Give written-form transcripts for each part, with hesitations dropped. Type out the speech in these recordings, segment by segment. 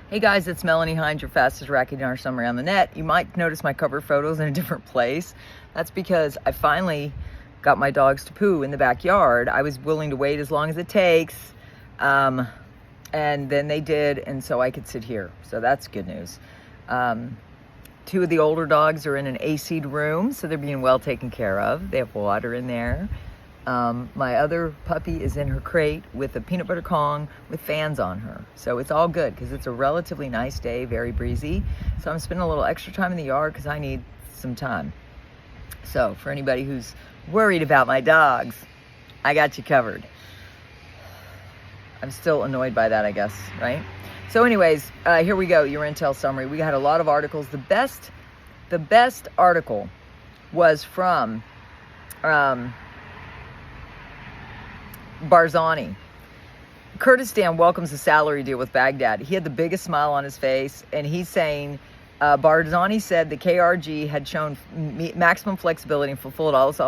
Hey guys, it's Melanie Hinds, your fastest Iraqi Dinar summary on the net. You might notice my cover photos in a different place. That's because I finally got my dogs to poo in the backyard. I was willing to wait as long as it takes, and then they did, and so I could sit here. So that's good news. Two of the older dogs are in an AC'd room, so they're being well taken care of. They have water in there. My other puppy is in her crate with a peanut butter Kong with fans on her. So it's all good because it's a relatively nice day, very breezy. So I'm spending a little extra time in the yard because I need some time. So for anybody who's worried about my dogs, I got you covered. I'm still annoyed by that, I guess, right? So anyways, here we go, your intel summary. We had a lot of articles. The best article was from Barzani. Kurdistan welcomes a salary deal with Baghdad. He had the biggest smile on his face, and he's saying, Barzani said the KRG had shown maximum flexibility and fulfilled all its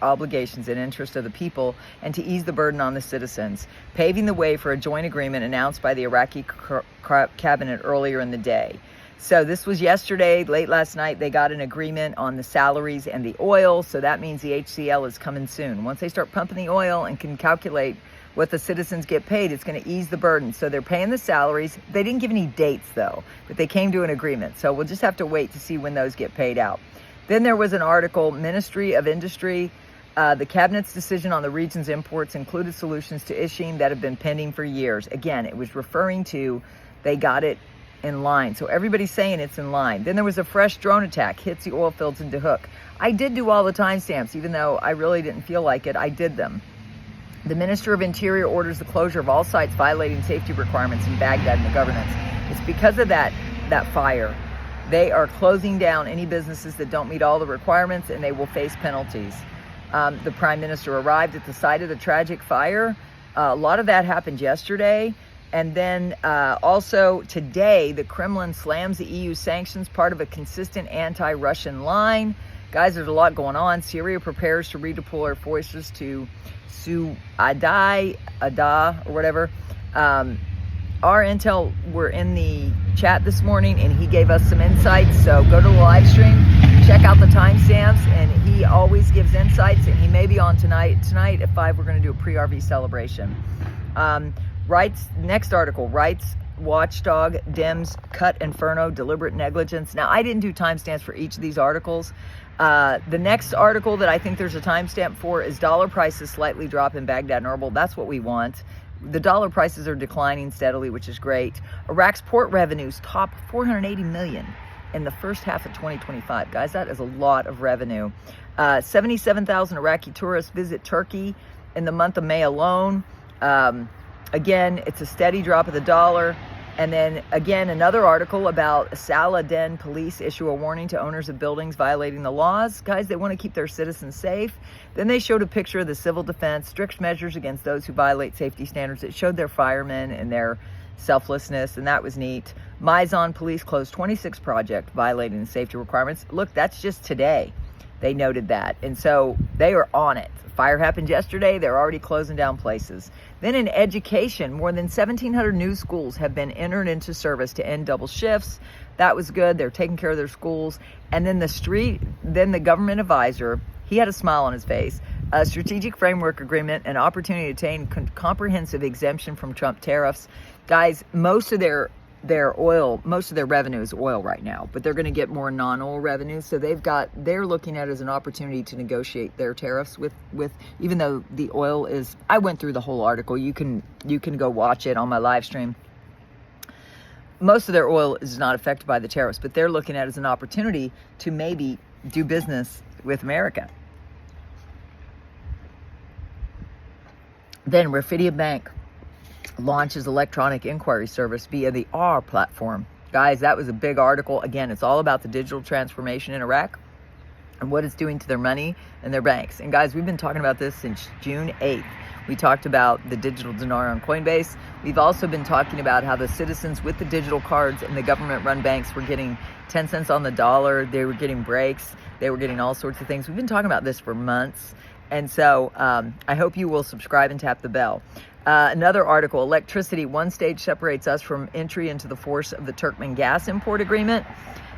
obligations in interest of the people and to ease the burden on the citizens, paving the way for a joint agreement announced by the Iraqi cabinet earlier in the day. So this was yesterday, late last night, they got an agreement on the salaries and the oil. So that means the HCL is coming soon. Once they start pumping the oil and can calculate what the citizens get paid, it's going to ease the burden. So they're paying the salaries. They didn't give any dates though, but they came to an agreement. So we'll just have to wait to see when those get paid out. Then there was an article, Ministry of Industry, the cabinet's decision on the region's imports included solutions to issues that have been pending for years. Again, it was referring to, they got it in line. So everybody's saying it's in line. Then there was a fresh drone attack, hits the oil fields in Dahuk. I did do all the timestamps, even though I really didn't feel like it. I did them. The Minister of Interior orders the closure of all sites violating safety requirements in Baghdad and the governance. It's because of that fire. They are closing down any businesses that don't meet all the requirements, and they will face penalties. The Prime Minister arrived at the site of the tragic fire. A lot of that happened yesterday. And then also today, the Kremlin slams the EU sanctions, part of a consistent anti-Russian line. Guys, there's a lot going on. Syria prepares to redeploy our forces to Ada, or whatever. Our intel were in the chat this morning, and he gave us some insights. So go to the live stream, check out the timestamps, and he always gives insights, and he may be on tonight. Tonight at 5, we're going to do a pre-RV celebration. Next article, rights watchdog, Dems cut Inferno, deliberate negligence. Now, I didn't do timestamps for each of these articles. The next article that I think there's a timestamp for is dollar prices slightly drop in Baghdad and Erbil. That's what we want. The dollar prices are declining steadily, which is great. Iraq's port revenues top 480 million in the first half of 2025. Guys, that is a lot of revenue. 77,000 Iraqi tourists visit Turkey in the month of May alone. Again, it's a steady drop of the dollar. And then again, another article about Saladin police issue a warning to owners of buildings violating the laws. Guys, they want to keep their citizens safe. Then they showed a picture of the civil defense, strict measures against those who violate safety standards. It showed their firemen and their selflessness, and that was neat. Maizan police closed 26 projects violating the safety requirements. Look, that's just today. They noted that. And so they are on it. Fire happened yesterday. They're already closing down places. Then in education, more than 1,700 new schools have been entered into service to end double shifts. That was good. They're taking care of their schools. And then the government advisor, he had a smile on his face. A strategic framework agreement, an opportunity to attain comprehensive exemption from Trump tariffs. Guys, most of their revenue is oil right now, but they're going to get more non-oil revenue. So they're looking at it as an opportunity to negotiate their tariffs with, even though the oil is, I went through the whole article. You can go watch it on my live stream. Most of their oil is not affected by the tariffs, but they're looking at it as an opportunity to maybe do business with America. Then Rafidia Bank launches electronic inquiry service via the R platform. Guys, that was a big article. Again, it's all about the digital transformation in Iraq and what it's doing to their money and their banks. And guys, we've been talking about this since June 8th. We talked about the digital dinar on Coinbase. We've also been talking about how the citizens with the digital cards and the government-run banks were getting 10 cents on the dollar. They were getting breaks. They were getting all sorts of things. We've been talking about this for months. And so I hope you will subscribe and tap the bell. Another article, electricity, one stage separates us from entry into the force of the Turkmen gas import agreement.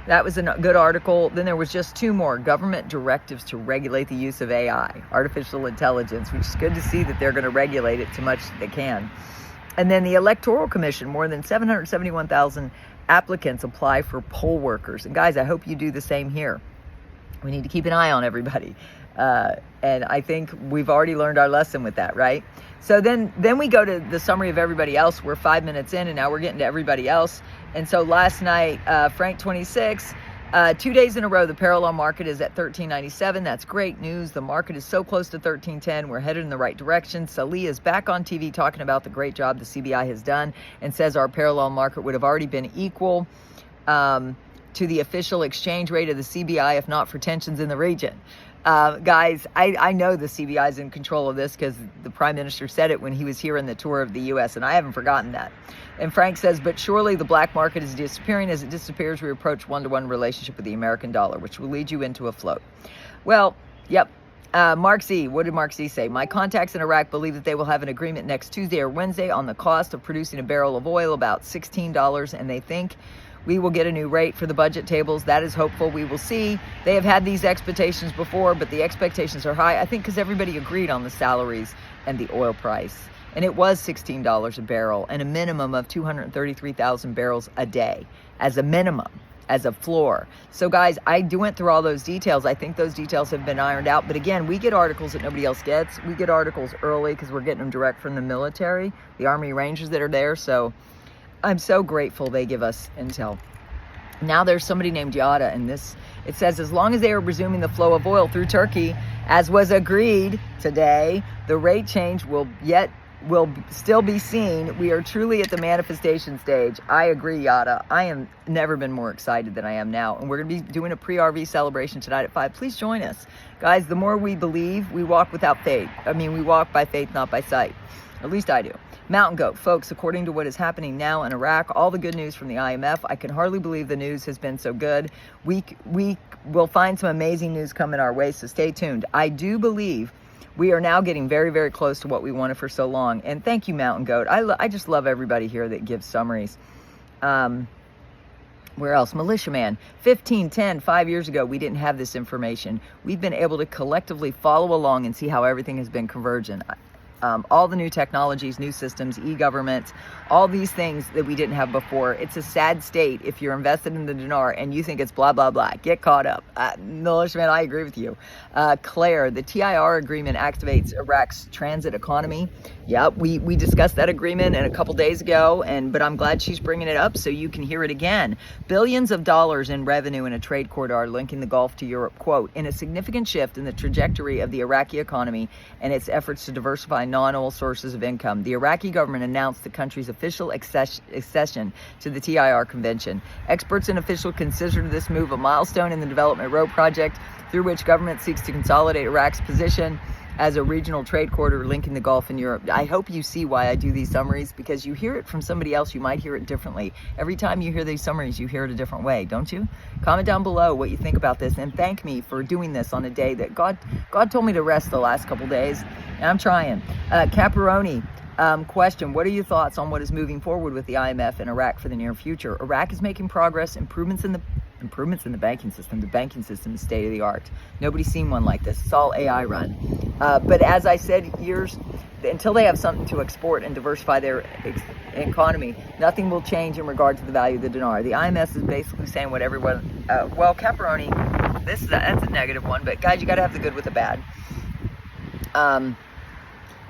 That was a good article. Then there was just two more, government directives to regulate the use of AI, artificial intelligence, which is good to see that they're going to regulate it too much as they can. And then the Electoral Commission, more than 771,000 applicants apply for poll workers. And guys, I hope you do the same here. We need to keep an eye on everybody. And I think we've already learned our lesson with that, right? So then we go to the summary of everybody else. We're 5 minutes in, and now we're getting to everybody else. And so last night, Frank 26, 2 days in a row, the parallel market is at 13.97. That's great news. The market is so close to 13.10. We're headed in the right direction. Salih is back on TV talking about the great job the CBI has done and says our parallel market would have already been equal to the official exchange rate of the CBI if not for tensions in the region. Guys, I know the CBI is in control of this because the Prime Minister said it when he was here in the tour of the U.S., and I haven't forgotten that. And Frank says, but surely the black market is disappearing. As it disappears, we approach one-to-one relationship with the American dollar, which will lead you into a float. Well, yep. Mark Z, what did Mark Z say? My contacts in Iraq believe that they will have an agreement next Tuesday or Wednesday on the cost of producing a barrel of oil, about $16, and they think we will get a new rate for the budget tables. That is hopeful. We will see. They have had these expectations before, but the expectations are high, I think, because everybody agreed on the salaries and the oil price. And it was $16 a barrel and a minimum of 233,000 barrels a day as a minimum, as a floor. So guys, I went through all those details. I think those details have been ironed out. But again, we get articles that nobody else gets. We get articles early because we're getting them direct from the military, the Army Rangers that are there. So I'm so grateful they give us intel. Now there's somebody named Yada, and this, it says, as long as they are resuming the flow of oil through Turkey, as was agreed today, the rate change will still be seen. We are truly at the manifestation stage. I agree, Yada. I am never been more excited than I am now. And we're going to be doing a pre-RV celebration tonight at 5. Please join us. Guys, the more we believe, we walk without faith. We walk by faith, not by sight. At least I do. Mountain Goat, folks, according to what is happening now in Iraq, all the good news from the IMF, I can hardly believe the news has been so good. We will find some amazing news coming our way, so stay tuned. I do believe we are now getting very, very close to what we wanted for so long. And thank you, Mountain Goat. I just love everybody here that gives summaries. Where else? Militiaman, 1510, 5 years ago, we didn't have this information. We've been able to collectively follow along and see how everything has been convergent. All the new technologies, new systems, e-government, all these things that we didn't have before. It's a sad state if you're invested in the dinar and you think it's blah, blah, blah. Get caught up. Militiaman, I agree with you. Claire, the TIR agreement activates Iraq's transit economy. Yep, we discussed that agreement a couple days ago, but I'm glad she's bringing it up so you can hear it again. Billions of dollars in revenue in a trade corridor linking the Gulf to Europe, quote, in a significant shift in the trajectory of the Iraqi economy and its efforts to diversify non-oil sources of income. The Iraqi government announced the country's official accession to the TIR convention. Experts and officials consider this move a milestone in the development road project through which government seeks to consolidate Iraq's position as a regional trade corridor linking the Gulf and Europe. I hope you see why I do these summaries, because you hear it from somebody else, you might hear it differently. Every time you hear these summaries, you hear it a different way, don't you? Comment down below what you think about this, and thank me for doing this on a day that God told me to rest the last couple days, and I'm trying. Caparoni, question, what are your thoughts on what is moving forward with the IMF and Iraq for the near future? Iraq is making progress, improvements in the banking system. The banking system is state of the art. Nobody's seen one like this. It's all AI run. But as I said, until they have something to export and diversify their economy, nothing will change in regard to the value of the dinar. The IMF is basically saying what everyone, well, Caparoni, that's a negative one, but guys, you got to have the good with the bad.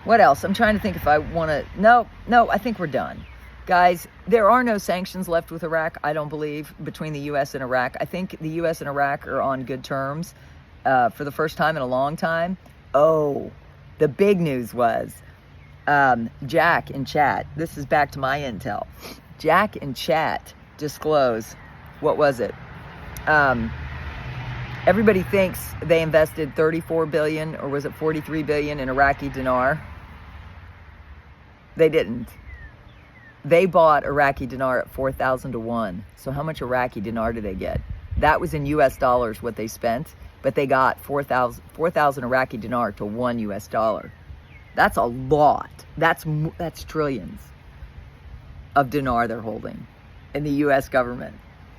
What else? I'm trying to think if I want to, no, I think we're done. Guys, there are no sanctions left with Iraq, I don't believe, between the U.S. and Iraq. I think the U.S. and Iraq are on good terms for the first time in a long time. Oh, the big news was Jack in chat. This is back to my intel. Jack in chat disclosed, what was it? Everybody thinks they invested 34 billion, or was it 43 billion in Iraqi dinar? They didn't. They bought Iraqi dinar at 4,000 to 1. So how much Iraqi dinar did they get? That was in US dollars what they spent. but they got 4,000 Iraqi dinar to $1 US. That's a lot. That's trillions of dinar they're holding in the U.S. government.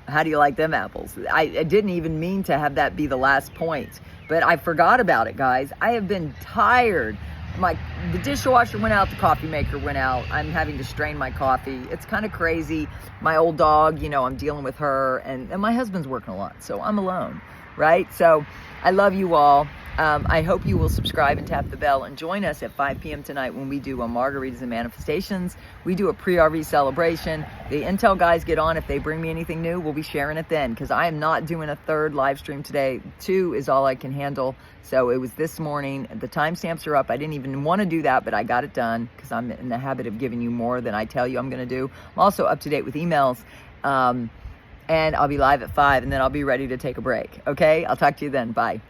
How do you like them apples? I didn't even mean to have that be the last point, but I forgot about it, guys. I have been tired. The dishwasher went out, the coffee maker went out. I'm having to strain my coffee. It's kind of crazy. My old dog, you know, I'm dealing with her, and my husband's working a lot, so I'm alone, right? So I love you all. I hope you will subscribe and tap the bell and join us at 5 p.m. tonight when we do a Margaritas and Manifestations. We do a pre-RV celebration. The Intel guys get on. If they bring me anything new, we'll be sharing it then, because I am not doing a third live stream today. 2 is all I can handle. So it was this morning. The timestamps are up. I didn't even want to do that, but I got it done because I'm in the habit of giving you more than I tell you I'm going to do. I'm also up to date with emails. And I'll be live at 5, and then I'll be ready to take a break. Okay? I'll talk to you then. Bye.